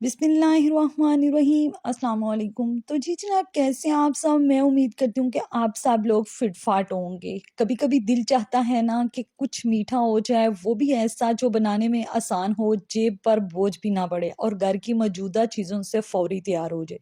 बिस्मिल्लाहिर्रहमानिर्रहीम अस्सलाम वालेकुम। तो जी जनाब, कैसे हैं आप सब। मैं उम्मीद करती हूँ कि आप सब लोग फिट फाट होंगे। कभी कभी दिल चाहता है ना कि कुछ मीठा हो जाए, वो भी ऐसा जो बनाने में आसान हो, जेब पर बोझ भी ना पड़े और घर की मौजूदा चीज़ों से फौरी तैयार हो जाए।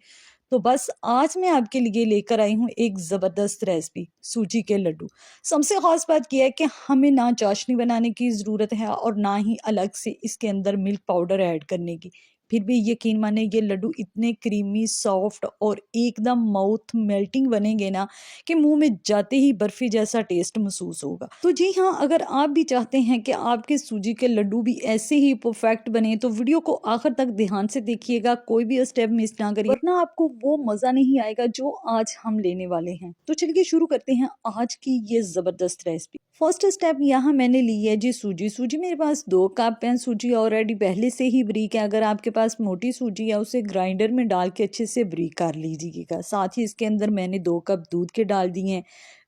तो बस आज मैं आपके लिए लेकर आई हूँ एक ज़बरदस्त रेसिपी, सूजी के लड्डू। सबसे ख़ास बात यह है कि हमें ना चाशनी बनाने की ज़रूरत है और ना ही अलग से इसके अंदर मिल्क पाउडर ऐड करने की। फिर भी यकीन माने ये लड्डू इतने क्रीमी, सॉफ्ट और एकदम माउथ मेल्टिंग बनेंगे ना कि मुंह में जाते ही बर्फी जैसा टेस्ट महसूस होगा। तो जी हाँ, अगर आप भी चाहते हैं कि आपके सूजी के लड्डू भी ऐसे ही परफेक्ट बने तो वीडियो को आखिर तक ध्यान से देखिएगा, कोई भी स्टेप मिस ना करिए, वरना आपको वो मजा नहीं आएगा जो आज हम लेने वाले हैं। तो चलिए शुरू करते हैं आज की ये जबरदस्त रेसिपी। फर्स्ट स्टेप यहाँ मैंने ली है जी सूजी। सूजी मेरे पास 2 कप है। सूजी ऑलरेडी पहले से ही ब्रीक है। अगर आपके पास मोटी सूजी है उसे ग्राइंडर में डाल के अच्छे से ब्रीक कर लीजिएगा। साथ ही इसके अंदर मैंने 2 कप दूध के डाल दिए हैं।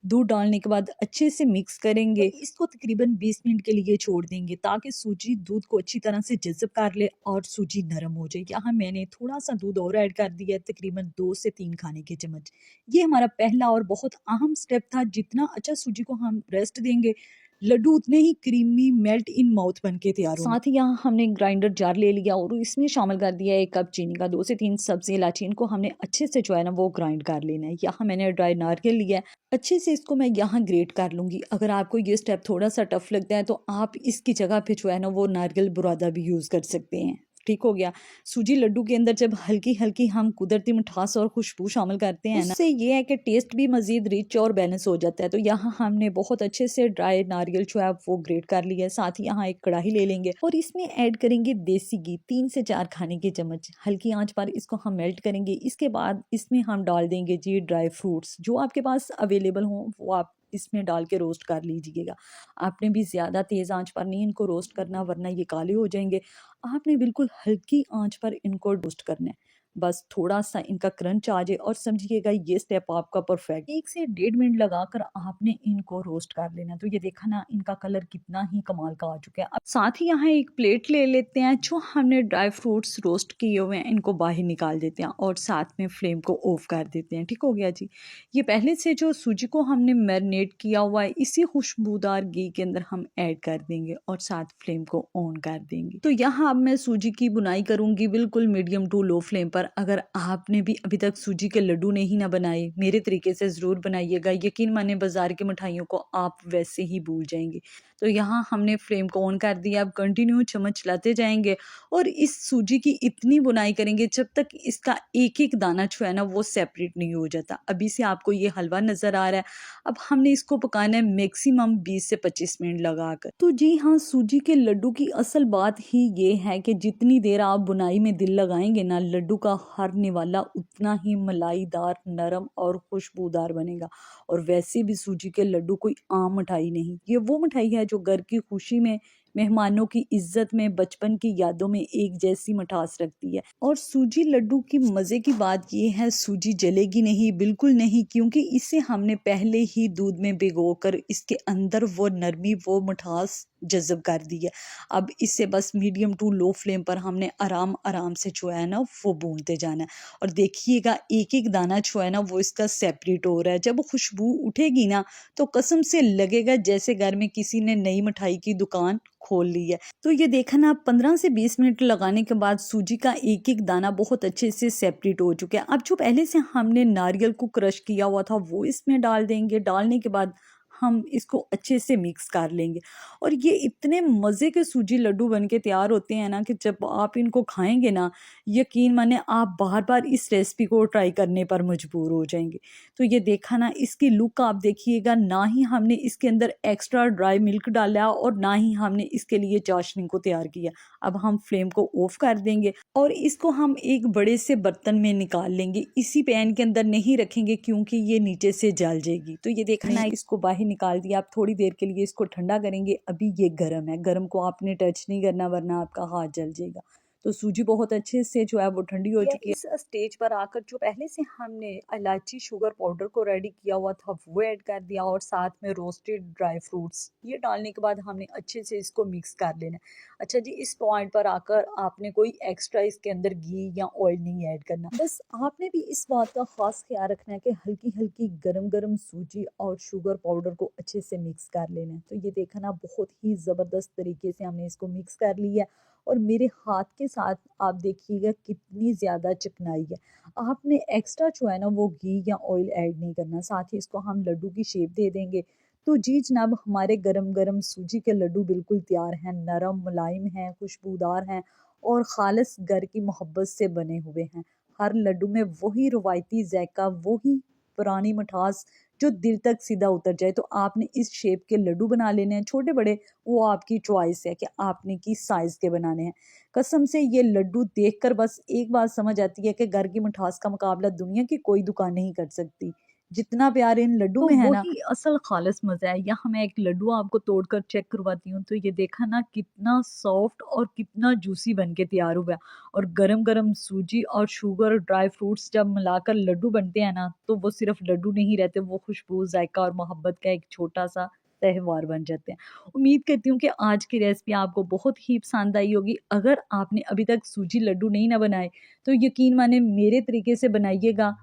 दूध डालने के बाद अच्छे से मिक्स करेंगे। इसको तकरीबन 20 मिनट के लिए छोड़ देंगे ताकि सूजी दूध को अच्छी तरह से जज़ब कर ले और सूजी नरम हो जाए। यहाँ मैंने थोड़ा सा दूध और ऐड कर दिया है, तकरीबन 2 से 3 खाने के चम्मच। ये हमारा पहला और बहुत अहम स्टेप था। जितना अच्छा सूजी को हम रेस्ट देंगे, लड्डू उतने ही क्रीमी मेल्ट इन माउथ बन के तैयार होंगे। साथ ही यहाँ हमने ग्राइंडर जार ले लिया और इसमें शामिल कर दिया 1 कप चीनी का। 2 से 3 सब्जी इलायची, इनको हमने अच्छे से जो है ना वो ग्राइंड कर लेना है। यहाँ मैंने ड्राई नारियल लिया है, अच्छे से इसको मैं यहाँ ग्रेट कर लूंगी। अगर आपको ये स्टेप थोड़ा सा टफ लगता है तो आप इसकी जगह पे जो है ना वो नारियल बुरादा भी यूज कर सकते हैं। ठीक हो गया। सूजी लड्डू के अंदर जब हल्की हल्की हम कुदरती मिठास और खुशबू शामिल करते हैं ना, उससे ये है कि टेस्ट भी मजीद रिच और बैलेंस हो जाता है। तो यहाँ हमने बहुत अच्छे से ड्राई नारियल जो है वो ग्रेट कर लिया है। साथ ही यहाँ एक कढ़ाई ले लेंगे और इसमें ऐड करेंगे देसी घी, 3 से 4 खाने के चम्मच। हल्की आंच पर इसको हम मेल्ट करेंगे। इसके बाद इसमें हम डाल देंगे जी ड्राई फ्रूट्स, जो आपके पास अवेलेबल हो वो आप इसमें डाल के रोस्ट कर लीजिएगा। आपने भी ज़्यादा तेज़ आंच पर नहीं इनको रोस्ट करना, वरना ये काले हो जाएंगे। आपने बिल्कुल हल्की आंच पर इनको रोस्ट करना है। बस थोड़ा सा इनका क्रंच आ जाए और समझिएगा ये स्टेप आपका परफेक्ट। 1 से 1.5 मिनट लगाकर आपने इनको रोस्ट कर लेना। तो ये देखा ना, इनका कलर कितना ही कमाल का आ चुका है। अब साथ ही यहाँ एक प्लेट ले लेते हैं। जो हमने ड्राई फ्रूट्स रोस्ट किए हुए हैं इनको बाहर निकाल देते हैं और साथ में फ्लेम को ऑफ कर देते हैं। ठीक हो गया जी। ये पहले से जो सूजी को हमने मैरिनेट किया हुआ है इसी खुशबूदार घी के अंदर हम ऐड कर देंगे और साथ फ्लेम को ऑन कर देंगे। तो यहाँ अब मैं सूजी की बुनाई करूंगी बिल्कुल मीडियम टू लो फ्लेम पर। अगर आपने भी अभी तक सूजी के लड्डू नहीं ना बनाए, मेरे तरीके से ज़रूर बनाइएगा। यकीन माने बाजार की मिठाइयों को आप वैसे ही भूल जाएंगे। तो यहाँ हमने फ्लेम को ऑन कर दिया। अब कंटिन्यू चम्मच चलाते जाएंगे और इस सूजी की इतनी बुनाई करेंगे जब तक इसका एक एक दाना जो है ना वो सेपरेट नहीं हो जाता। अभी से आपको ये हलवा नज़र आ रहा है। अब हमने इसको पकाना है मैक्सिमम 20 से 25 मिनट लगाकर। तो जी हाँ, सूजी के लड्डू की असल बात ही ये है कि जितनी देर आप बुनाई में दिल लगाएंगे ना, लड्डू का हर निवाला उतना ही मलाईदार, नरम और खुशबूदार बनेगा। और वैसे भी सूजी के लड्डू कोई आम मिठाई नहीं, ये वो मिठाई है जो घर की खुशी में, मेहमानों की इज्जत में, बचपन की यादों में एक जैसी मिठास रखती है। और सूजी लड्डू की मज़े की बात ये है, सूजी जलेगी नहीं, बिल्कुल नहीं, क्योंकि इसे हमने पहले ही दूध में भिगोकर इसके अंदर वो नरमी, वो मिठास जज़ब कर दी है। अब इसे बस मीडियम टू लो फ्लेम पर हमने आराम आराम से जो है ना वो भूनते जाना है। और देखिएगा एक एक दाना जो है ना वो इसका सेपरेट हो रहा है। जब खुशबू उठेगी ना तो कसम से लगेगा जैसे घर में किसी ने नई मिठाई की दुकान खोल ली है। तो ये देखा ना, 15 से 20 मिनट लगाने के बाद सूजी का एक एक दाना बहुत अच्छे से सेपरेट हो चुका है। अब जो पहले से हमने नारियल को क्रश किया हुआ था वो इसमें डाल देंगे। डालने के बाद हम इसको अच्छे से मिक्स कर लेंगे और ये इतने मज़े के सूजी लड्डू बन के तैयार होते हैं ना कि जब आप इनको खाएंगे ना, यकीन माने आप बार बार इस रेसिपी को ट्राई करने पर मजबूर हो जाएंगे। तो ये देखा ना, इसकी लुक आप देखिएगा। ना ही हमने इसके अंदर एक्स्ट्रा ड्राई मिल्क डाला और ना ही हमने इसके लिए चाशनी को तैयार किया। अब हम फ्लेम को ऑफ कर देंगे और इसको हम एक बड़े से बर्तन में निकाल लेंगे। इसी पैन के अंदर नहीं रखेंगे क्योंकि ये नीचे से जल जाएगी। तो ये देखना है, इसको बाहर निकाल दिया। आप थोड़ी देर के लिए इसको ठंडा करेंगे। अभी ये गर्म है, गर्म को आपने टच नहीं करना वरना आपका हाथ जल जाएगा। तो सूजी बहुत अच्छे से जो है वो ठंडी हो चुकी है। इस स्टेज पर आकर जो पहले से हमने इलायची शुगर पाउडर को रेडी किया हुआ था वो ऐड कर दिया और साथ में रोस्टेड ड्राई फ्रूट्स ये डालने के बाद हमने अच्छे से इसको मिक्स कर लेना है। अच्छा जी, इस पॉइंट पर आकर आपने कोई एक्स्ट्रा इसके अंदर घी या ऑयल नहीं ऐड करना। बस आपने भी इस बात का खास ख्याल रखना है कि हल्की हल्की गरम गरम सूजी और शुगर पाउडर को अच्छे से मिक्स कर लेना है। तो ये देखा ना, बहुत ही ज़बरदस्त तरीके से हमने इसको मिक्स कर लिया है और मेरे हाथ के साथ आप देखिएगा कितनी ज़्यादा चिकनाई है। आपने एक्स्ट्रा जो है ना वो घी या ऑयल ऐड नहीं करना। साथ ही इसको हम लड्डू की शेप दे देंगे। तो जी जनाब, हमारे गरम गरम सूजी के लड्डू बिल्कुल तैयार हैं, नरम मुलायम हैं, खुशबूदार हैं और ख़ालिस घर की मोहब्बत से बने हुए हैं। हर लड्डू में वही रवायती जायका, वही पुरानी मिठास जो दिल तक सीधा उतर जाए। तो आपने इस शेप के लड्डू बना लेने हैं, छोटे बड़े वो आपकी चॉइस है कि आपने किस साइज़ के बनाने हैं। कसम से ये लड्डू देखकर बस एक बात समझ आती है कि घर की मिठास का मुकाबला दुनिया की कोई दुकान नहीं कर सकती। जितना प्यार इन लड्डू में है ना, वही असल खालिस मज़ा है। यहाँ मैं एक लड्डू आपको तोड़कर चेक करवाती हूँ। तो ये देखा ना कितना सॉफ्ट और कितना जूसी बन के तैयार हुआ है। और गरम-गरम सूजी और शुगर, ड्राई फ्रूट्स जब मिलाकर लड्डू बनते हैं ना, तो वो सिर्फ लड्डू नहीं रहते, वो खुशबू, जायका और मोहब्बत का एक छोटा-सा त्योहार बन जाते हैं। उम्मीद करती हूँ कि आज की रेसिपी आपको बहुत ही पसंद आई होगी। अगर आपने अभी तक सूजी लड्डू नहीं ना बनाए, तो यकीन माने मेरे तरीके से बनाइएगा,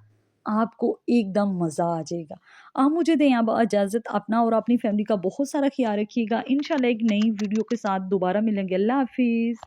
आपको एकदम मज़ा आ जाएगा। आप मुझे दें अब इजाज़त। अपना और अपनी फैमिली का बहुत सारा ख़्याल रखिएगा। इंशाल्लाह एक नई वीडियो के साथ दोबारा मिलेंगे। अल्लाह हाफ़िज़।